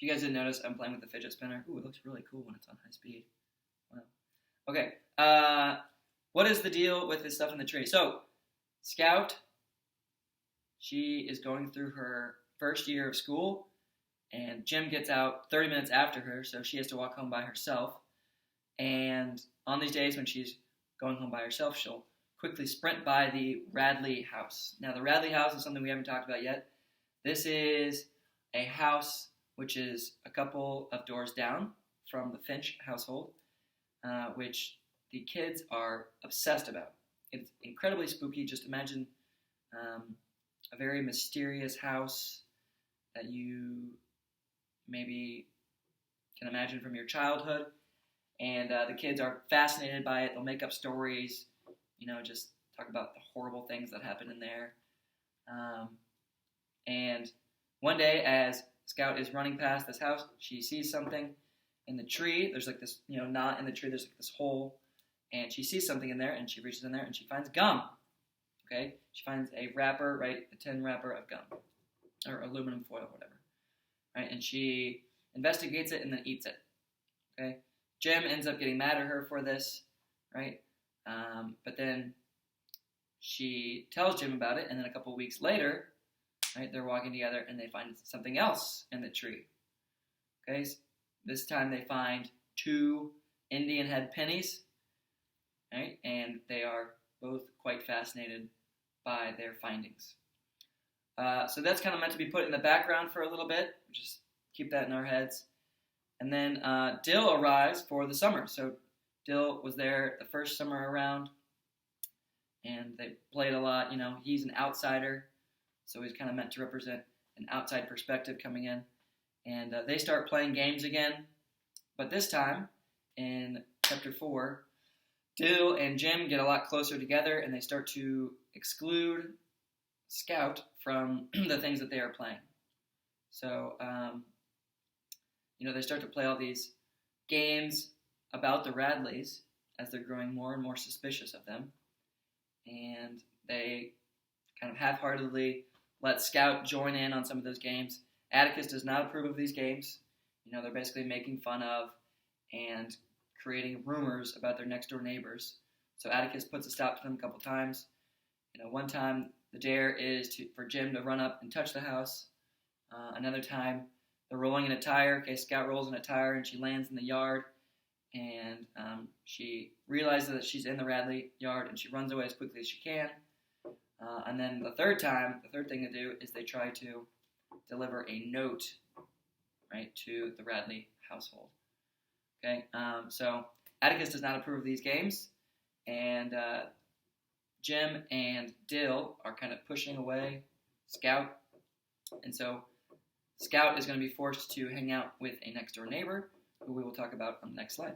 you guys didn't notice, I'm playing with the fidget spinner. Ooh, it looks really cool when it's on high speed. Wow. Okay. What is the deal with this stuff in the tree? So, Scout, she is going through her first year of school, and Jim gets out 30 minutes after her, so she has to walk home by herself. And on these days when she's going home by herself, she'll quickly sprint by the Radley house. Now, the Radley house is something we haven't talked about yet. This is a house which is a couple of doors down from the Finch household, which the kids are obsessed about. It's incredibly spooky. Just imagine a very mysterious house that you maybe can imagine from your childhood. And the kids are fascinated by it. They'll make up stories, just talk about the horrible things that happen in there. And one day, as Scout is running past this house, she sees something in the tree. There's like this, knot in the tree. There's like this hole. And she sees something in there, and she reaches in there, and she finds gum. Okay? She finds a wrapper, right? A tin wrapper of gum. Or aluminum foil, whatever. Right? And she investigates it and then eats it. Okay? Jim ends up getting mad at her for this, right? But then she tells Jim about it, and then a couple weeks later, right, they're walking together, and they find something else in the tree. Okay? This time they find 2 Indian head pennies, right? And they are both quite fascinated by their findings. So that's kind of meant to be put in the background for a little bit. Just keep that in our heads. And then Dill arrives for the summer. So Dill was there the first summer around, and they played a lot. He's an outsider, so he's kind of meant to represent an outside perspective coming in. And they start playing games again. But this time, in Chapter 4, Dill and Jim get a lot closer together, and they start to exclude Scout from the things that they are playing. So, they start to play all these games about the Radleys as they're growing more and more suspicious of them. And they kind of half-heartedly let Scout join in on some of those games. Atticus does not approve of these games. They're basically making fun of and creating rumors about their next-door neighbors. So Atticus puts a stop to them a couple times. One time the dare is for Jim to run up and touch the house. Another time they're rolling in a tire. Okay, Scout rolls in a tire and she lands in the yard. And she realizes that she's in the Radley yard and she runs away as quickly as she can. And then the third thing to do is they try to deliver a note, right, to the Radley household. Okay, so Atticus does not approve of these games, and Jim and Dill are kind of pushing away Scout, and so Scout is going to be forced to hang out with a next-door neighbor, who we will talk about on the next slide.